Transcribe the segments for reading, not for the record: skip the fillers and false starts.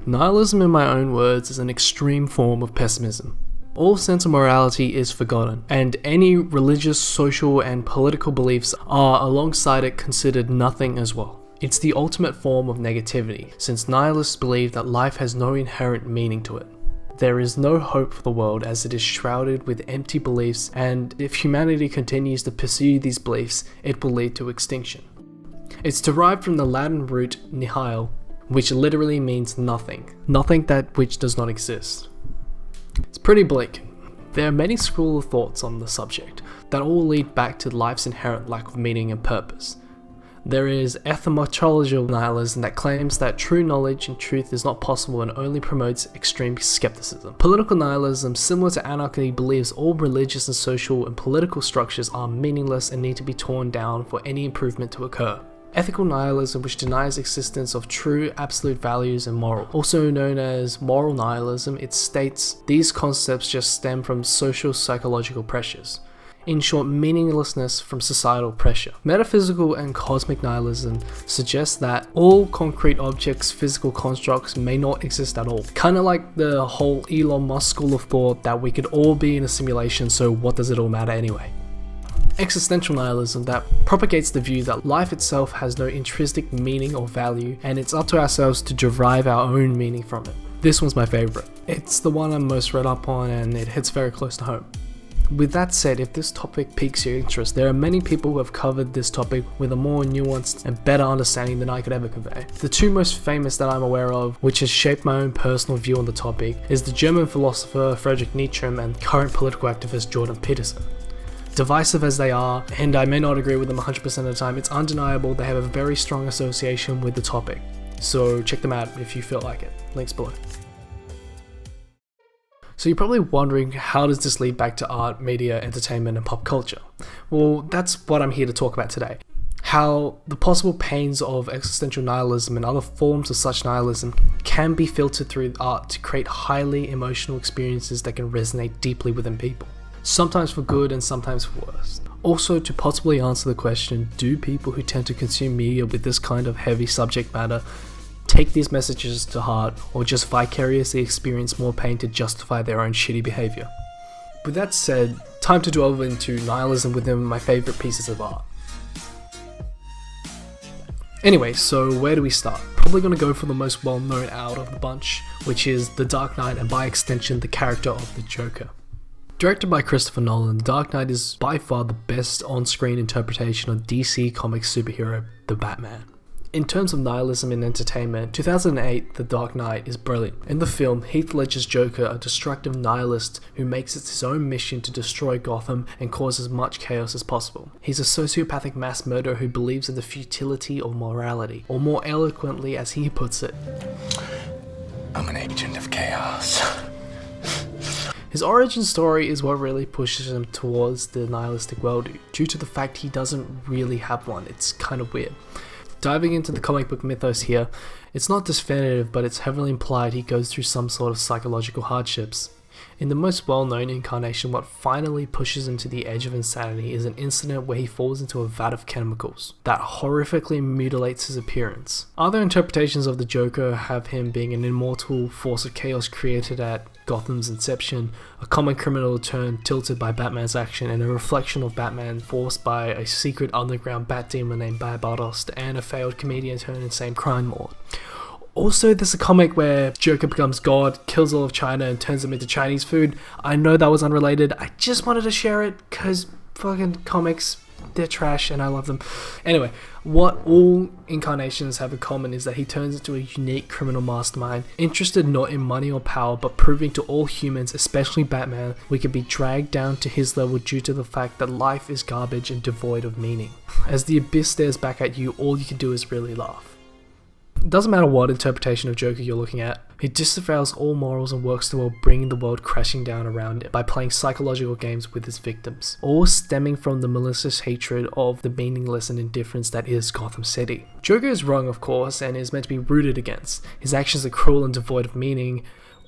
Nihilism, in my own words, is an extreme form of pessimism. All sense of morality is forgotten, and any religious, social, and political beliefs are, alongside it, considered nothing as well. It's the ultimate form of negativity, since nihilists believe that life has no inherent meaning to it. There is no hope for the world as it is shrouded with empty beliefs, and if humanity continues to pursue these beliefs, it will lead to extinction. It's derived from the Latin root nihil, which literally means nothing. Nothing that which does not exist. It's pretty bleak. There are many schools of thoughts on the subject that all lead back to life's inherent lack of meaning and purpose. There is etymological nihilism that claims that true knowledge and truth is not possible and only promotes extreme skepticism. Political nihilism, similar to anarchy, believes all religious and social and political structures are meaningless and need to be torn down for any improvement to occur. Ethical nihilism, which denies existence of true absolute values and moral. Also known as moral nihilism, it states these concepts just stem from social psychological pressures. In short, meaninglessness from societal pressure. Metaphysical and cosmic nihilism suggests that all concrete objects, physical constructs, may not exist at all. Kinda like the whole Elon Musk school of thought that we could all be in a simulation, so what does it all matter anyway? Existential nihilism that propagates the view that life itself has no intrinsic meaning or value, and it's up to ourselves to derive our own meaning from it. This one's my favorite. It's the one I'm most read up on, and it hits very close to home. With that said, if this topic piques your interest, there are many people who have covered this topic with a more nuanced and better understanding than I could ever convey. The two most famous that I'm aware of, which has shaped my own personal view on the topic, is the German philosopher Friedrich Nietzsche and current political activist Jordan Peterson. Divisive as they are, and I may not agree with them 100% of the time, it's undeniable they have a very strong association with the topic. So check them out if you feel like it. Links below. So you're probably wondering, how does this lead back to art, media, entertainment, and pop culture? Well, that's what I'm here to talk about today. How the possible pains of existential nihilism and other forms of such nihilism can be filtered through art to create highly emotional experiences that can resonate deeply within people. Sometimes for good and sometimes for worse. Also, to possibly answer the question, do people who tend to consume media with this kind of heavy subject matter take these messages to heart, or just vicariously experience more pain to justify their own shitty behavior? With that said, time to delve into nihilism within my favorite pieces of art. Anyway, so where do we start? Probably going to go for the most well known out of the bunch, which is The Dark Knight, and by extension the character of the Joker. Directed by Christopher Nolan, The Dark Knight is by far the best on-screen interpretation of DC Comics superhero, the Batman. In terms of nihilism in entertainment, 2008 The Dark Knight is brilliant. In the film, Heath Ledger's Joker, a destructive nihilist who makes it his own mission to destroy Gotham and cause as much chaos as possible. He's a sociopathic mass murderer who believes in the futility of morality, or more eloquently as he puts it, I'm an agent of chaos. His origin story is what really pushes him towards the nihilistic worldview, due to the fact he doesn't really have one. It's kind of weird. Diving into the comic book mythos here, it's not definitive, but it's heavily implied he goes through some sort of psychological hardships. In the most well-known incarnation, what finally pushes him to the edge of insanity is an incident where he falls into a vat of chemicals that horrifically mutilates his appearance. Other interpretations of the Joker have him being an immortal force of chaos created at Gotham's inception, a common criminal turned tilted by Batman's action, and a reflection of Batman forced by a secret underground bat demon named Barbados, and a failed comedian turned insane crime lord. Also, there's a comic where Joker becomes God, kills all of China, and turns them into Chinese food. I know that was unrelated. I just wanted to share it because fucking comics, they're trash and I love them. Anyway, what all incarnations have in common is that he turns into a unique criminal mastermind, interested not in money or power, but proving to all humans, especially Batman, we can be dragged down to his level due to the fact that life is garbage and devoid of meaning. As the abyss stares back at you, all you can do is really laugh. It doesn't matter what interpretation of Joker you're looking at, he disavows all morals and works toward bringing the world crashing down around him by playing psychological games with his victims, all stemming from the malicious hatred of the meaningless and indifference that is Gotham City. Joker is wrong, of course, and is meant to be rooted against. His actions are cruel and devoid of meaning.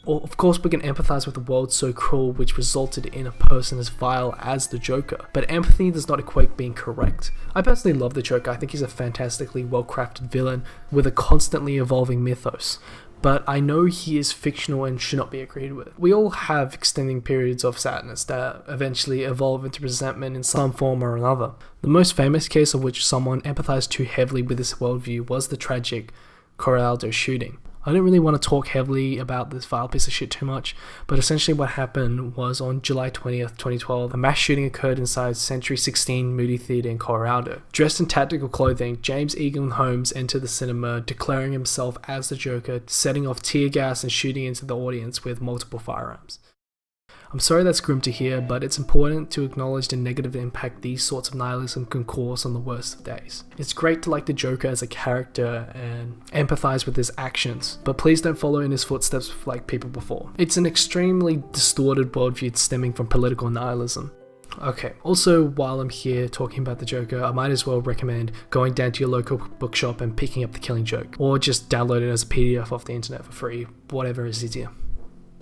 Of course, we can empathize with a world so cruel which resulted in a person as vile as the Joker, but empathy does not equate being correct. I personally love the Joker. I think he's a fantastically well-crafted villain with a constantly evolving mythos. but I know he is fictional and should not be agreed with. We all have extending periods of sadness that eventually evolve into resentment in some form or another. The most famous case of which someone empathized too heavily with this worldview was the tragic Corraldo shooting. I don't really want to talk heavily about this vile piece of shit too much, but essentially what happened was on July 20th, 2012, a mass shooting occurred inside Century 16 Moody Theatre in Colorado. Dressed in tactical clothing, James Egan Holmes entered the cinema, declaring himself as the Joker, setting off tear gas and shooting into the audience with multiple firearms. I'm sorry that's grim to hear, but it's important to acknowledge the negative impact these sorts of nihilism can cause on the worst of days. It's great to like the Joker as a character and empathize with his actions, but please don't follow in his footsteps like people before. It's an extremely distorted worldview stemming from political nihilism. Okay, also while I'm here talking about the Joker, I might as well recommend going down to your local bookshop and picking up The Killing Joke, or just download it as a PDF off the internet for free, whatever is easier.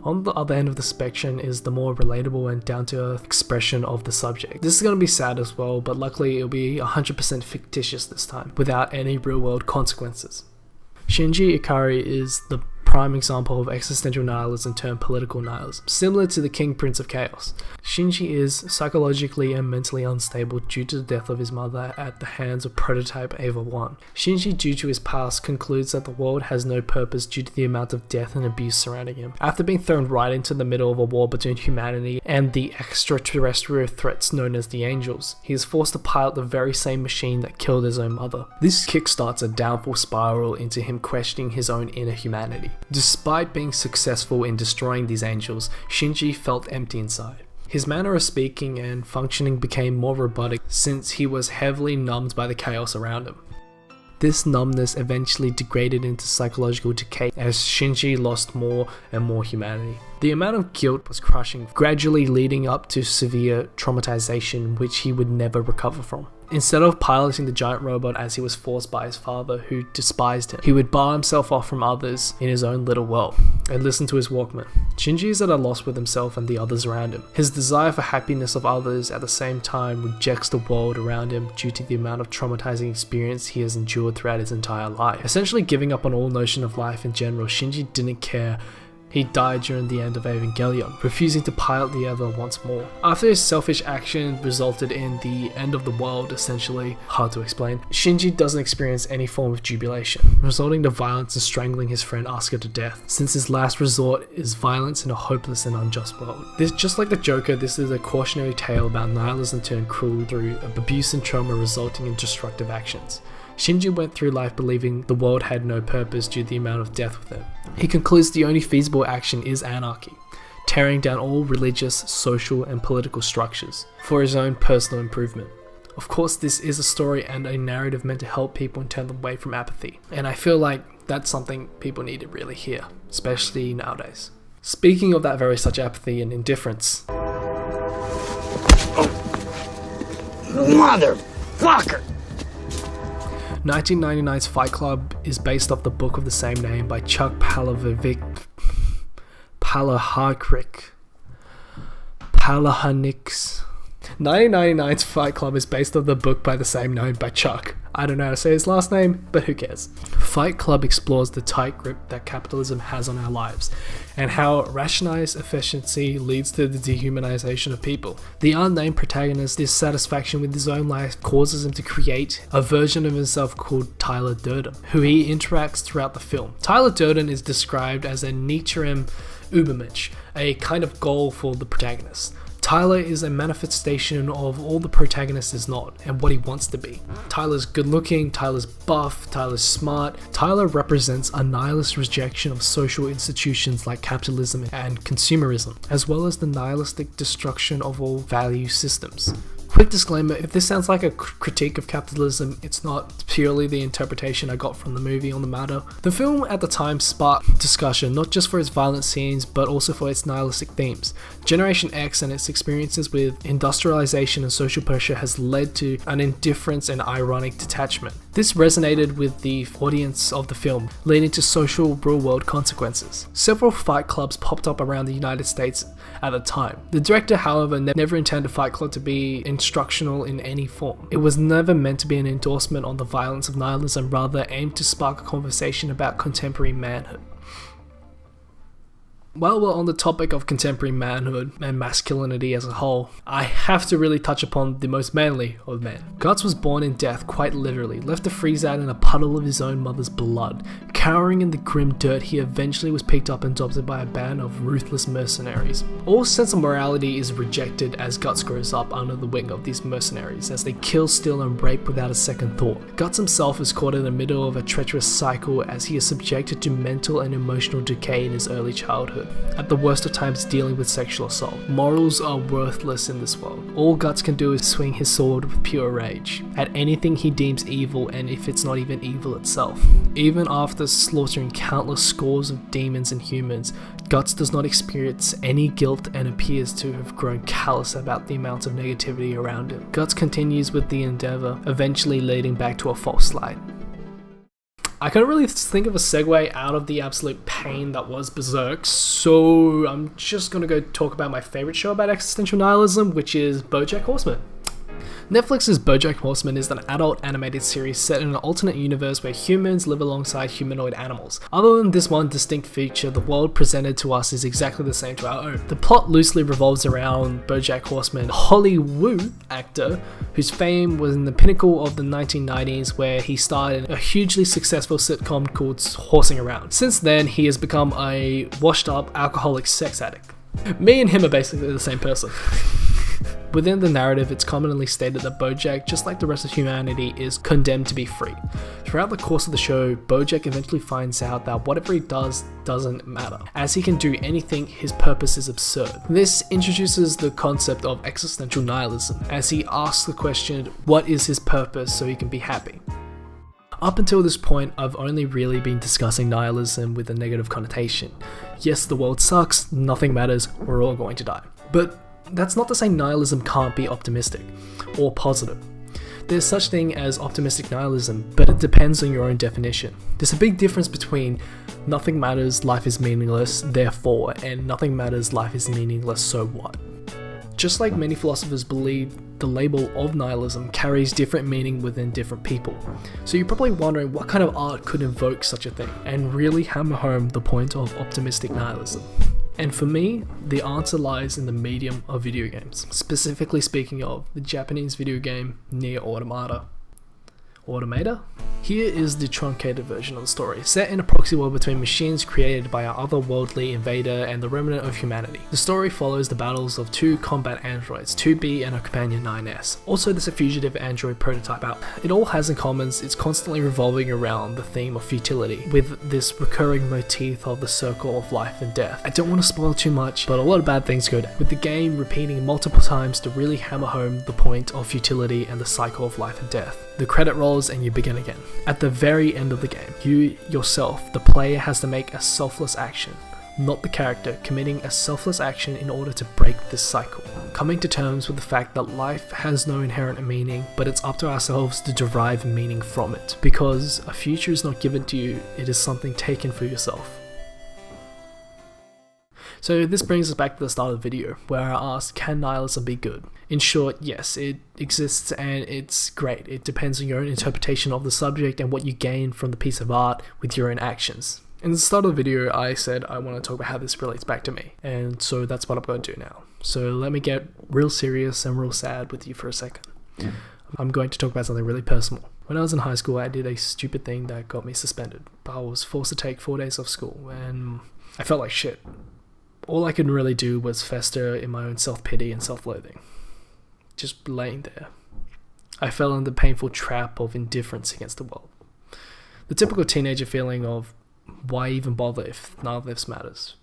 On the other end of the spectrum is the more relatable and down-to-earth expression of the subject. This is going to be sad as well, but luckily it'll be 100% fictitious this time, without any real-world consequences. Shinji Ikari is the prime example of existential nihilism turned political nihilism, similar to the King Prince of Chaos. Shinji is psychologically and mentally unstable due to the death of his mother at the hands of prototype Ava 1. Shinji, due to his past, concludes that the world has no purpose due to the amount of death and abuse surrounding him. After being thrown right into the middle of a war between humanity and the extraterrestrial threats known as the Angels, he is forced to pilot the very same machine that killed his own mother. This kickstarts a downfall spiral into him questioning his own inner humanity. Despite being successful in destroying these angels, Shinji felt empty inside. His manner of speaking and functioning became more robotic since he was heavily numbed by the chaos around him. This numbness eventually degraded into psychological decay as Shinji lost more and more humanity. The amount of guilt was crushing, gradually leading up to severe traumatization which he would never recover from. Instead of piloting the giant robot as he was forced by his father, who despised him, he would bar himself off from others in his own little world and listen to his Walkman. Shinji is at a loss with himself and the others around him. His desire for happiness of others at the same time rejects the world around him due to the amount of traumatizing experience he has endured throughout his entire life. Essentially giving up on all notion of life in general, Shinji didn't care. He died during the end of Evangelion, refusing to pilot the Eva once more. After his selfish action resulted in the end of the world, essentially, hard to explain, Shinji doesn't experience any form of jubilation, resulting to violence and strangling his friend Asuka to death, since his last resort is violence in a hopeless and unjust world. Just like the Joker, this is a cautionary tale about nihilism turned cruel through abuse and trauma resulting in destructive actions. Shinji went through life believing the world had no purpose due to the amount of death within. He concludes the only feasible action is anarchy, tearing down all religious, social, and political structures for his own personal improvement. Of course, this is a story and a narrative meant to help people and turn them away from apathy, and I feel like that's something people need to really hear, especially nowadays. Speaking of that very such apathy and indifference. Motherfucker! 1999's Fight Club is based off the book of the same name by Chuck Palahniuk's. 1999's Fight Club is based on the book by the same name by Chuck. I don't know how to say his last name, but who cares? Fight Club explores the tight grip that capitalism has on our lives, and how rationalized efficiency leads to the dehumanization of people. The unnamed protagonist's dissatisfaction with his own life causes him to create a version of himself called Tyler Durden, who he interacts throughout the film. Tyler Durden is described as a Nietzschean Übermensch, a kind of goal for the protagonist. Tyler is a manifestation of all the protagonist is not, and what he wants to be. Tyler's good looking, Tyler's buff, Tyler's smart. Tyler represents a nihilist rejection of social institutions like capitalism and consumerism, as well as the nihilistic destruction of all value systems. Quick disclaimer, if this sounds like a critique of capitalism, it's not. It's purely the interpretation I got from the movie on the matter. The film at the time sparked discussion, not just for its violent scenes, but also for its nihilistic themes. Generation X and its experiences with industrialization and social pressure has led to an indifference and ironic detachment. This resonated with the audience of the film, leading to social real-world consequences. Several fight clubs popped up around the United States at the time. The director, however, never intended Fight Club to be instructional in any form. It was never meant to be an endorsement on the violence of nihilism, rather aimed to spark a conversation about contemporary manhood. While we're on the topic of contemporary manhood and masculinity as a whole, I have to really touch upon the most manly of men. Guts was born in death, quite literally, left to freeze out in a puddle of his own mother's blood. Cowering in the grim dirt, he eventually was picked up and adopted by a band of ruthless mercenaries. All sense of morality is rejected as Guts grows up under the wing of these mercenaries, as they kill, steal and rape without a second thought. Guts himself is caught in the middle of a treacherous cycle as he is subjected to mental and emotional decay in his early childhood. At the worst of times dealing with sexual assault. Morals are worthless in this world. All Guts can do is swing his sword with pure rage at anything he deems evil, and if it's not even evil itself. Even after slaughtering countless scores of demons and humans, Guts does not experience any guilt and appears to have grown callous about the amount of negativity around him. Guts continues with the endeavor, eventually leading back to a false light. I couldn't really think of a segue out of the absolute pain that was Berserk, so I'm just gonna go talk about my favorite show about existential nihilism, which is Bojack Horseman. Netflix's Bojack Horseman is an adult animated series set in an alternate universe where humans live alongside humanoid animals. Other than this one distinct feature, the world presented to us is exactly the same to our own. The plot loosely revolves around Bojack Horseman, Hollywood actor whose fame was in the pinnacle of the 1990s, where he starred in a hugely successful sitcom called Horsing Around. Since then, he has become a washed up alcoholic sex addict. Me and him are basically the same person. Within the narrative, it's commonly stated that Bojack, just like the rest of humanity, is condemned to be free. Throughout the course of the show, Bojack eventually finds out that whatever he does doesn't matter. As he can do anything, his purpose is absurd. This introduces the concept of existential nihilism, as he asks the question, what is his purpose so he can be happy? Up until this point, I've only really been discussing nihilism with a negative connotation. Yes, the world sucks, nothing matters, we're all going to die. But that's not to say nihilism can't be optimistic or positive. There's such thing as optimistic nihilism, but it depends on your own definition. There's a big difference between nothing matters, life is meaningless, therefore, and nothing matters, life is meaningless, so what? Just like many philosophers believe, the label of nihilism carries different meaning within different people. So you're probably wondering what kind of art could invoke such a thing, and really hammer home the point of optimistic nihilism. And for me, the answer lies in the medium of video games, specifically speaking of the Japanese video game Nier Automata. Automata? Here is the truncated version of the story, set in a proxy world between machines created by our otherworldly invader and the remnant of humanity. The story follows the battles of two combat androids, 2B and a companion 9S. Also, there's a fugitive android prototype out. It all has in common, it's constantly revolving around the theme of futility, with this recurring motif of the circle of life and death. I don't want to spoil too much, but a lot of bad things go down, with the game repeating multiple times to really hammer home the point of futility and the cycle of life and death. The credit rolls and you begin again. At the very end of the game, you yourself, the player, has to make a selfless action, not the character, committing a selfless action in order to break this cycle. Coming to terms with the fact that life has no inherent meaning, but it's up to ourselves to derive meaning from it. Because a future is not given to you, it is something taken for yourself. So this brings us back to the start of the video, where I asked, can nihilism be good? In short, yes, it exists and it's great. It depends on your own interpretation of the subject and what you gain from the piece of art with your own actions. In the start of the video, I said I want to talk about how this relates back to me, and so that's what I'm going to do now. So let me get real serious and real sad with you for a second. I'm going to talk about something really personal. When I was in high school, I did a stupid thing that got me suspended. I was forced to take 4 days off school, and I felt like shit. All I could really do was fester in my own self-pity and self-loathing. Just laying there. I fell in the painful trap of indifference against the world. The typical teenager feeling of, why even bother if none of this matters?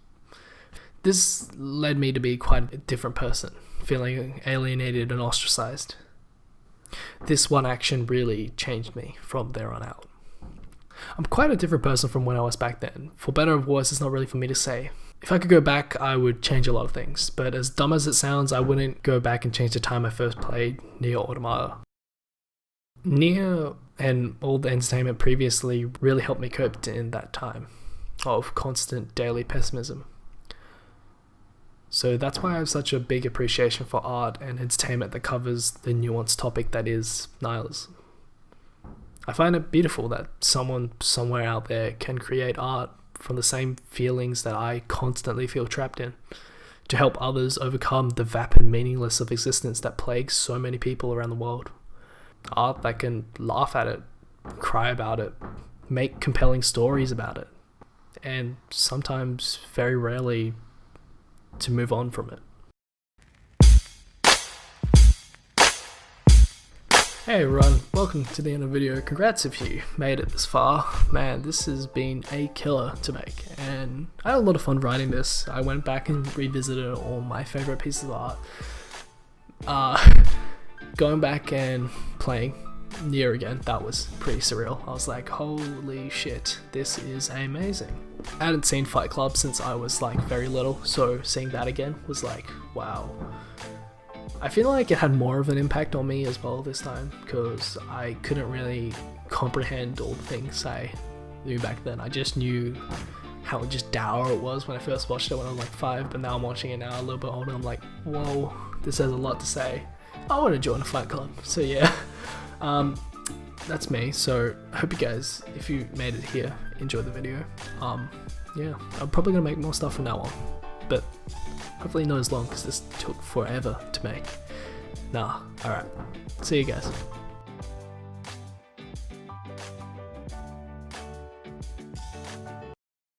This led me to be quite a different person, feeling alienated and ostracized. This one action really changed me from there on out. I'm quite a different person from when I was back then. For better or worse, it's not really for me to say. If I could go back, I would change a lot of things, but as dumb as it sounds, I wouldn't go back and change the time I first played Nier Automata. Nier and all the entertainment previously really helped me cope in that time of constant daily pessimism. So that's why I have such a big appreciation for art and entertainment that covers the nuanced topic that is nihilism. I find it beautiful that someone somewhere out there can create art from the same feelings that I constantly feel trapped in, to help others overcome the vapid meaningless of existence that plagues so many people around the world. Art that can laugh at it, cry about it, make compelling stories about it, and sometimes, very rarely, to move on from it. Hey everyone, welcome to the end of the video. Congrats if you made it this far. Man, this has been a killer to make, and I had a lot of fun writing this. I went back and revisited all my favorite pieces of art. Going back and playing Nier again, that was pretty surreal. I was like, holy shit, this is amazing. I hadn't seen Fight Club since I was like very little, so seeing that again was like, wow. I feel like it had more of an impact on me as well this time, because I couldn't really comprehend all the things I knew back then. I just knew how just dour it was when I first watched it when I was like 5, but now I'm watching it now a little bit older. I'm like, whoa, this has a lot to say. I want to join a Fight Club. So yeah, that's me. So I hope you guys, if you made it here, enjoyed the video. Yeah, I'm probably gonna make more stuff from now on, but hopefully not as long, because this took forever to make. Alright, see you guys.